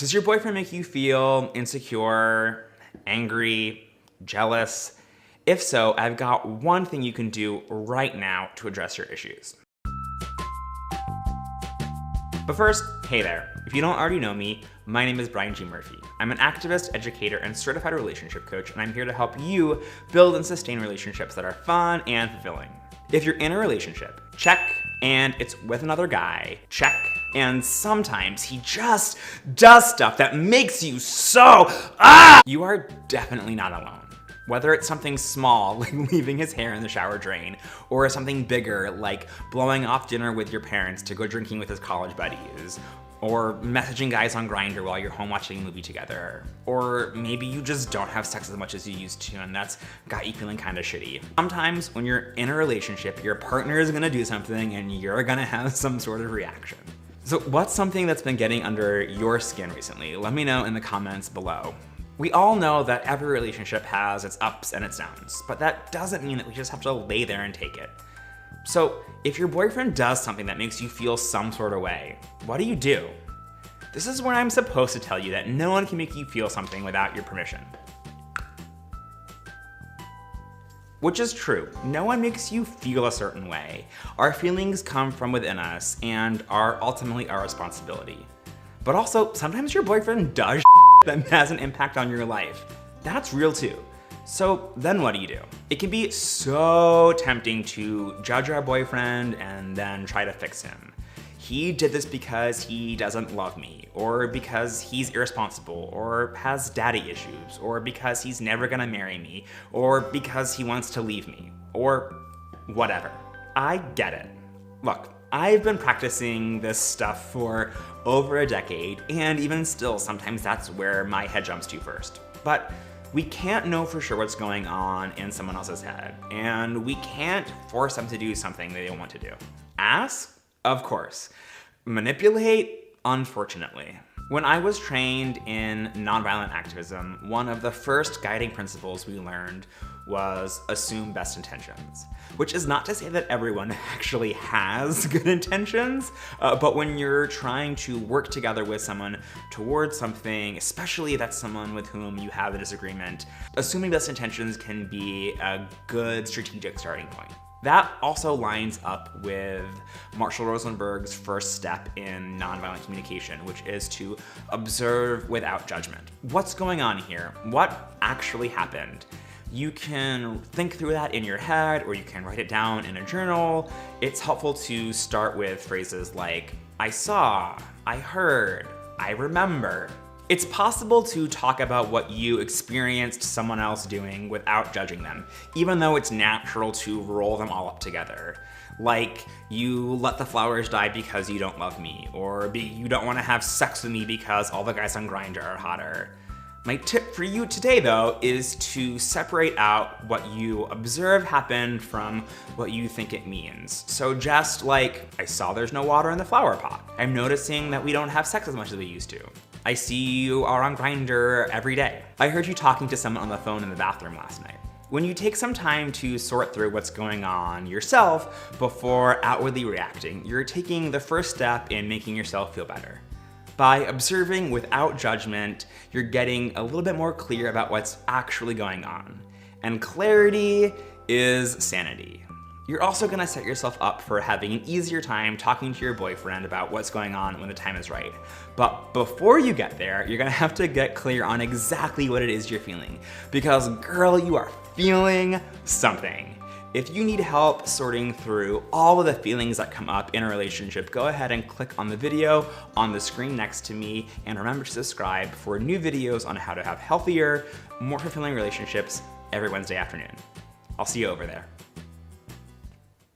Does your boyfriend make you feel insecure, angry, jealous? If so, I've got one thing you can do right now to address your issues. But first, hey there. If you don't already know me, my name is Brian G. Murphy. I'm an activist, educator, and certified relationship coach, and I'm here to help you build and sustain relationships that are fun and fulfilling. If you're in a relationship, check, and it's with another guy, check, and sometimes he just does stuff that makes you so, you are definitely not alone. Whether it's something small, like leaving his hair in the shower drain, or something bigger, like blowing off dinner with your parents to go drinking with his college buddies, or messaging guys on Grindr while you're home watching a movie together. Or maybe you just don't have sex as much as you used to, and that's got you feeling kind of shitty. Sometimes when you're in a relationship, your partner is gonna do something and you're gonna have some sort of reaction. So what's something that's been getting under your skin recently? Let me know in the comments below. We all know that every relationship has its ups and its downs, but that doesn't mean that we just have to lay there and take it. So if your boyfriend does something that makes you feel some sort of way, what do you do? This is where I'm supposed to tell you that no one can make you feel something without your permission. Which is true. No one makes you feel a certain way. Our feelings come from within us and are ultimately our responsibility. But also, sometimes your boyfriend does that has an impact on your life. That's real too. So then what do you do? It can be so tempting to judge our boyfriend and then try to fix him. He did this because he doesn't love me, or because he's irresponsible, or has daddy issues, or because he's never gonna marry me, or because he wants to leave me, or whatever. I get it. Look, I've been practicing this stuff for over a decade, and even still, sometimes that's where my head jumps to first. But we can't know for sure what's going on in someone else's head, and we can't force them to do something they don't want to do. Ask? Of course. Manipulate? Unfortunately. When I was trained in nonviolent activism, one of the first guiding principles we learned was assume best intentions. Which is not to say that everyone actually has good intentions, but when you're trying to work together with someone towards something, especially if that's someone with whom you have a disagreement, assuming best intentions can be a good strategic starting point. That also lines up with Marshall Rosenberg's first step in nonviolent communication, which is to observe without judgment. What's going on here? What actually happened? You can think through that in your head, or you can write it down in a journal. It's helpful to start with phrases like, I saw, I heard, I remember. It's possible to talk about what you experienced someone else doing without judging them, even though it's natural to roll them all up together. Like, you let the flowers die because you don't love me, or you don't want to have sex with me because all the guys on Grindr are hotter. My tip for you today, though, is to separate out what you observe happened from what you think it means. So just like, I saw there's no water in the flower pot. I'm noticing that we don't have sex as much as we used to. I see you are on Grindr every day. I heard you talking to someone on the phone in the bathroom last night. When you take some time to sort through what's going on yourself before outwardly reacting, you're taking the first step in making yourself feel better. By observing without judgment, you're getting a little bit more clear about what's actually going on. And clarity is sanity. You're also gonna set yourself up for having an easier time talking to your boyfriend about what's going on when the time is right. But before you get there, you're gonna have to get clear on exactly what it is you're feeling. Because girl, you are feeling something. If you need help sorting through all of the feelings that come up in a relationship, go ahead and click on the video on the screen next to me, and remember to subscribe for new videos on how to have healthier, more fulfilling relationships every Wednesday afternoon. I'll see you over there.